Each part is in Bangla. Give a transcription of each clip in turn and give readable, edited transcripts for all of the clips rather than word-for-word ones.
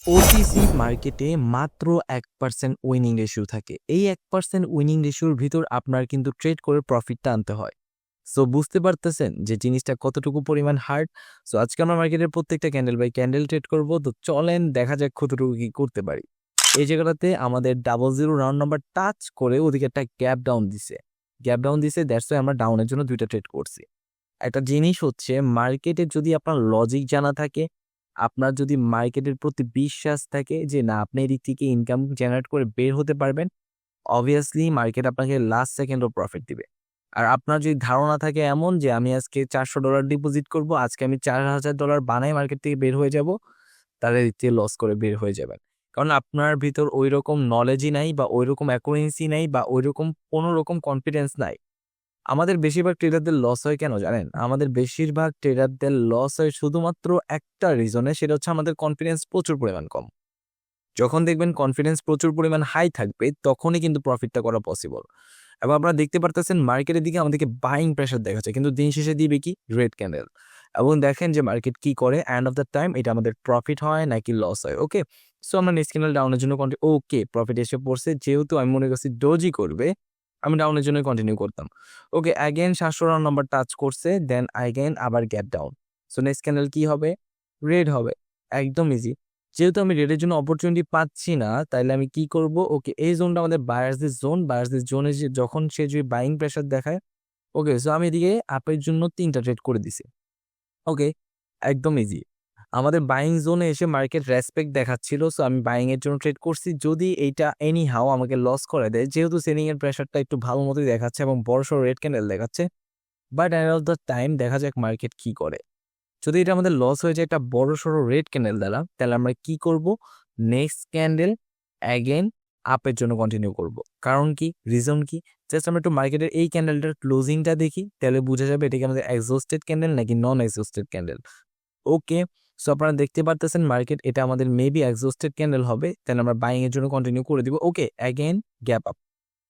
ওটিসি মার্কেটে মাত্র 1% উইনিং রেশিও থাকে। এই 1% উইনিং রেশিওর ভিতর আপনার কিন্তু ট্রেড করে প্রফিটটা আনতে হয়। সো বুঝতে পারতেছেন যে জিনিসটা কতটুকু পরিমাণ হার্ড। সো আজকে আমরা মার্কেটের প্রত্যেকটা ক্যান্ডেল বাই ক্যান্ডেল ট্রেড করব। তো চলেন দেখা যাক কতটুকু কি করতে পারি। এই জায়গাটাতে আমাদের 00 রাউন্ড নাম্বার টাচ করে ওদিকে একটা গ্যাপ ডাউন দিছে। গ্যাপ ডাউন দিছে, দ্যাটস ওয়াই আমরা ডাউনের জন্য 2টা ট্রেড করছি। একটা জিনিস হচ্ছে মার্কেটে যদি আপনার লজিক জানা থাকে, আপনার যদি মার্কেটের প্রতি বিশ্বাস থাকে যে না আপনি এদিক থেকে ইনকাম জেনারেট করে বের হতে পারবেন, অবভিয়াসলি মার্কেট আপনাকে লাস্ট সেকেন্ডও প্রফিট দিবে। আর আপনার যদি ধারণা থাকে এমন যে আমি আজকে $400 ডিপোজিট করব, আজকে আমি $4000 বানাই মার্কেট থেকে বের হয়ে যাব, তাহলে এদিক থেকে লস করে বের হয়ে যাবেন। কারণ আপনার ভিতর ওইরকম নলেজই নাই বা ওইরকম অ্যাকুরেন্সি নাই বা ওইরকম কোনো রকম কনফিডেন্স নাই। আমাদের বেশিরভাগ ট্রেডারদের লস হয় কেন জানেন? আমাদের বেশিরভাগ ট্রেডারদের লস হয় শুধুমাত্র একটা রিজনে, সেটা হচ্ছে আমাদের কনফিডেন্স প্রচুর পরিমাণ কম। যখন দেখবেন কনফিডেন্স প্রচুর পরিমাণ হাই থাকবে, তখনই কিন্তু প্রফিটটা করা পসিবল। এবং আপনারা দেখতে পারতেছেন মার্কেটের দিকে আমাদেরকে বাইং প্রেশার দেখাচ্ছে, কিন্তু দিন শেষে দিবে কি রেড ক্যান্ডেল। এবং দেখেন যে মার্কেট কি করে, এন্ড অফ দ্য টাইম এটা আমাদের প্রফিট হয় নাকি লস হয়। ওকে, সো আমরা নেক্সট ক্যান্ডেল ডাউনের জন্য ওকে প্রফিট এসে পড়ছে, যেহেতু আমি মনে করছি ডোজি করবে, আমি ডাউনের জন্য কন্টিনিউ করতাম। ওকে, অ্যাগেন 700 রাউন্ড নাম্বার টাচ করছে, দেন অ্যাগেন আবার gap down. So next candle কি হবে? রেড হবে। একদম ইজি। যেহেতু আমি রেডের জন্য অপরচুনিটি পাচ্ছি না, তাইলে আমি কি করব? ওকে, এই জোনটা আমাদের বায়ার্সদের জোন। বায়ার্সদের জোনে যে যখন সে যদি বাইং প্রেশার দেখায়, ওকে, সো আমি এদিকে আপের জন্য 3টা ট্রেড করে দিছি। ওকে, একদম ইজি। আমাদের বাইং জোনে এসে মার্কেট রেসপেক্ট দেখাচ্ছিল, সো আমি বাইং এর জন্য ট্রেড করছি। যদি এইটা এনি হাউ আমাকে লস করে দেয়, যেহেতু সেলিং এর প্রেশারটা একটু ভালো মতোই দেখাচ্ছে এবং বড়সড় রেড ক্যান্ডেল দেখাচ্ছে, but end of the time দেখা যাক মার্কেট কি করে। যদি এটা আমাদের লস হয়ে যায় একটা বড়সড় রেড ক্যান্ডেল দ্বারা, তাহলে আমরা কি করব? নেক্সট ক্যান্ডেল অ্যাগেন আপের জন্য কন্টিনিউ করব। কারণ কি? রিজন কি? জাস্ট আমরা একটু মার্কেটের এই ক্যান্ডেলটার ক্লোজিংটা দেখি, তাহলে বোঝা যাবে এটা কি আমাদের এক্সহস্টেড ক্যান্ডেল নাকি নন এক্সহস্টেড ক্যান্ডেল। ওকে, সো আপনারা দেখতে পারতেছেন মার্কেট এটা আমাদের মেবি এক্সহস্টেড ক্যান্ডেল হবে, তাহলে আমরা বাইং এর জন্য কন্টিনিউ করে দিব। ওকে, অ্যাগেন গ্যাপ আপ।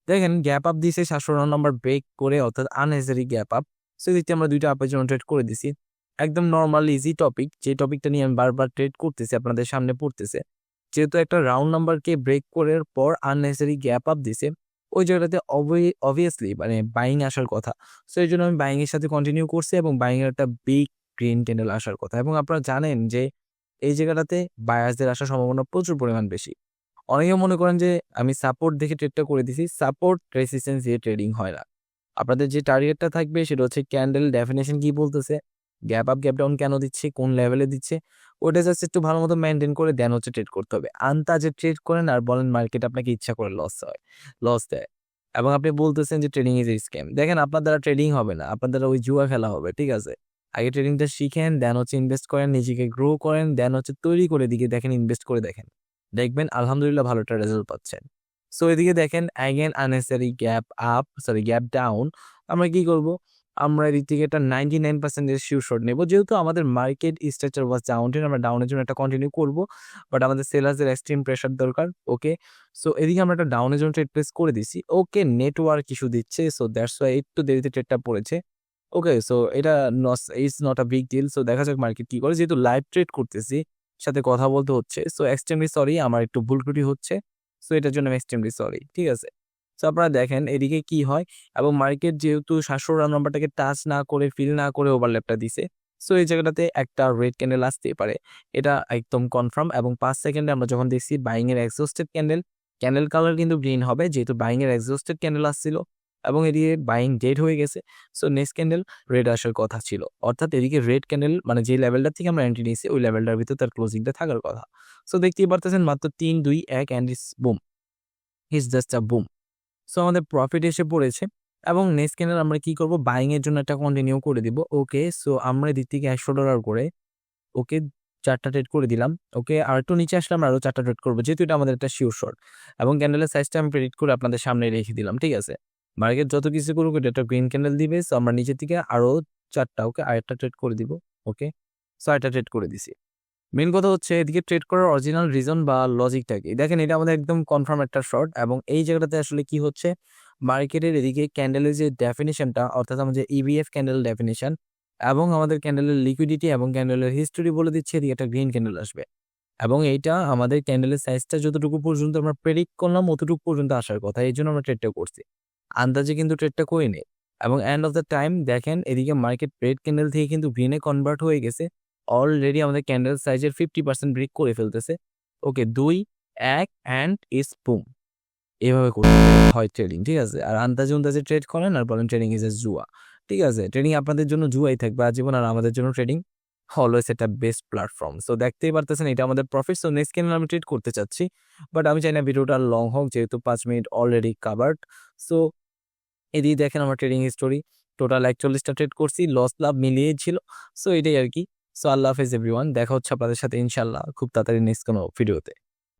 দেখেন গ্যাপ আপ দিছে 700 রাউন্ড নাম্বার ব্রেক করে, অর্থাৎ আননেসেসারি গ্যাপ আপ। সো এদিকে আমরা 2টা আপের জন্য ট্রেড করে দিছি। একদম নরমাল ইজি টপিক, যে টপিকটা নিয়ে আমি বারবার ট্রেড করতেছি আপনাদের সামনে পড়তেছে। যেহেতু একটা রাউন্ড নাম্বারকে ব্রেক করার পর আননেসেসারি গ্যাপ আপ দিছে, ওই জায়গাটাতে অবভিয়াসলি মানে বাইং আসার কথা। সো এই জন্য আমি বাইং এর সাথে কন্টিনিউ করছি এবং বাইং এর একটা বিগ গ্রিন ক্যান্ডেল আসার কথা। এবং আপনারা জানেন যে এই জায়গাটাতে বায়ার্সদের আসার সম্ভাবনা প্রচুর পরিমাণ বেশি। অনেকে মনে করেন যে আমি সাপোর্ট দেখে ট্রেডটা করে দিছি। সাপোর্ট রেসিস্ট্যান্স দিয়ে ট্রেডিং হয় না। আপনাদের যে টার্গেটটা থাকবে সেটা হচ্ছে ক্যান্ডেল ডেফিনিশন কি বলতেছে, গ্যাপ আপ গ্যাপ ডাউন কেন দিচ্ছে, কোন লেভেলে দিচ্ছে, ওটা জাস্ট একটু ভালো মতো মেনটেন করে দেন হচ্ছে ট্রেড করতে হবে। আন্তাজে ট্রেড করেন আর বলেন মার্কেট আপনাকে ইচ্ছা করে লস দেয়। এবং আপনি বলতেছেন যে ট্রেডিং ইজ এ স্ক্যাম। দেখেন আপনার দ্বারা ট্রেডিং হবে না, আপনার দ্বারা ওই জুয়া খেলা হবে, ঠিক আছে? আগে ট্রেডিংটা শিখেন, দেন হচ্ছে ইনভেস্ট করেন, নিজেকে গ্রো করেন, দেন হচ্ছে তৈরি করে দিকে দেখেন, ইনভেস্ট করে দেখেন। দেখবেন আলহামদুলিল্লাহ ভালো একটা রেজাল্ট পাচ্ছেন। সো এদিকে দেখেন again unnecessary gap up, sorry gap down. আমরা কি করব? আমরা এদিক থেকে একটা 99% এর শিওর শট নেব। যেহেতু আমাদের মার্কেট স্ট্রাকচার ওয়াজ ডাউনট্রেন্ড, আমরা ডাউনের জন্য একটা কন্টিনিউ করব। বাট আমাদের সেলার্সদের এক্সট্রিম প্রেশার দরকার। ওকে, সো এদিকে আমরা একটা ডাউনের জন্য ট্রেড প্লেস করে দিছি। ওকে, নেটওয়ার্ক ইস্যু দিচ্ছে, সো দ্যাটস ওয়াই একটু দেরিতে ট্রেডটা পড়েছে। ওকে, সো এটা it's not a big deal. So দেখা যাক মার্কেট কি করে। যেহেতু লাইভ ট্রেড করতেছি, সাথে কথা বলতে হচ্ছে। সো এক্সট্রিমলি সরি, আমার একটু ভুল ত্রুটি হচ্ছে। সো এটার জন্য আমি এক্সট্রিমলি সরি। ঠিক আছে? সো আপনারা দেখেন এদিকে কি হয়, এবং মার্কেট যেহেতু 700 রাউন্ড নাম্বারটাকে টাচ না করে, ফিল না করে ওভারল্যাপটা দিছে। সো এই জায়গাটাতে একটা রেড ক্যান্ডেল আসতেই পারে। এটা একদম কনফার্ম। এবং 5 সেকেন্ডে আমরা যখন দেখছি বাইং এর এক্সহস্টেড ক্যান্ডেল, ক্যান্ডেল কালার কিন্তু গ্রিন হবে, যেহেতু বাইং এর এক্সহস্টেড ক্যান্ডেল আসছিল এবং এদিকে বাইং ডেড হয়ে গেছে। সো নেক্সট ক্যান্ডেল রেড আসার কথা ছিল। অর্থাৎ এদিকে রেড ক্যান্ডেল মানে যে লেভেলটা থেকে আমরা এন্ট্রি নিয়েছি, ওই লেভেলটার ভিতর তার ক্লোজিংটা থাকার কথা। সো দেখতেই পারতেছেন মাত্র 3, 2, 1 and it's broom. It's just a broom. So আমাদের প্রফিট এসে পড়েছে। এবং নেক্সট ক্যান্ডেল আমরা কি করব? বাইং এর জন্য একটা কন্টিনিউ করে দিব। ওকে, সো আমরা এদিক থেকে $100 করে ওকে 4টা ট্রেড করে দিলাম। ওকে, আরেকটু নিচে আসলে আমরা আরো 4টা ট্রেড করব, যেহেতু এটা আমাদের একটা শিওর শট। এবং ক্যান্ডেলের সাইজটা আমি প্রেডিক্ট করে আপনাদের সামনে রেখে দিলাম। ঠিক আছে? মার্কেট যত কিছু করুক এটা একটা গ্রিন ক্যান্ডেল দিবে। সো আমরা নিচের থেকে আরো 4টা, ওকে, আরেকটা ট্রেড করে দিব। ওকে, সো আরেকটা ট্রেড করে দিছি। মেইন কথা হচ্ছে এদিকে ট্রেড করার অরিজিনাল রিজন বা লজিকটা কি? দেখেন এটা আমাদের একদম কনফার্ম একটা শর্ট। এবং এই জায়গাটাতে আসলে কি হচ্ছে, মার্কেটের এদিকে ক্যান্ডেলের যে ডেফিনিশনটা, অর্থাৎ আমাদের ইবিএফ ক্যান্ডেল ডেফিনিশন এবং আমাদের ক্যান্ডেলের লিকুইডিটি এবং ক্যান্ডেলের হিস্টোরি বলে দিচ্ছে এদিকে একটা গ্রিন ক্যান্ডেল আসবে। এবং এইটা আমাদের ক্যান্ডেলের সাইজটা যতটুকু পর্যন্ত আমরা প্রেডিক্ট করলাম অতটুকু পর্যন্ত আসার কথা, এই জন্য আমরা ট্রেডটা করছি, আন্দাজে কিন্তু ট্রেডটা করিনি। এবং এন্ড অফ দ্য টাইম দেখেন এদিকে মার্কেট রেড ক্যান্ডেল থেকে কিন্তু গ্রিনে কনভার্ট হয়ে গেছে, অলরেডি আমাদের ক্যান্ডেল সাইজের 50% ব্রেক করে ফেলতেছে। ওকে, 2, 1 অ্যান্ড ইস বুম, এভাবে করতে হয় ট্রেডিং, ঠিক আছে? আর আন্দাজে ট্রেড করেন আর বলেন ট্রেডিং ইজ এ জুয়া, ঠিক আছে? ট্রেডিং আপনাদের জন্য জুয়াই থাকবে আজীবন, আর আমাদের জন্য ট্রেডিং অলওয়েজ একটা বেস্ট প্ল্যাটফর্ম। সো দেখতেই পারতেছেন এটা আমাদের প্রফিট। সো নেক্সট ক্যান্ডেল আমি ট্রেড করতে চাচ্ছি, বাট আমি চাই না ভিডিওটা লং হোক, যেহেতু 5 মিনিট অলরেডি কাভার্ড। সো এদিকে দেখেন আমার ট্রেডিং হিস্টোরি, টোটাল 41টা ট্রেড করছি, লস লাভ মিলিয়েই ছিল। সো এটাই আর কি। সো আল্লাহ হাফেজ এভরিওয়ান, দেখা হচ্ছে আপনাদের সাথে ইনশাল্লাহ খুব তাড়াতাড়ি নেক্সট কোনো ভিডিওতে।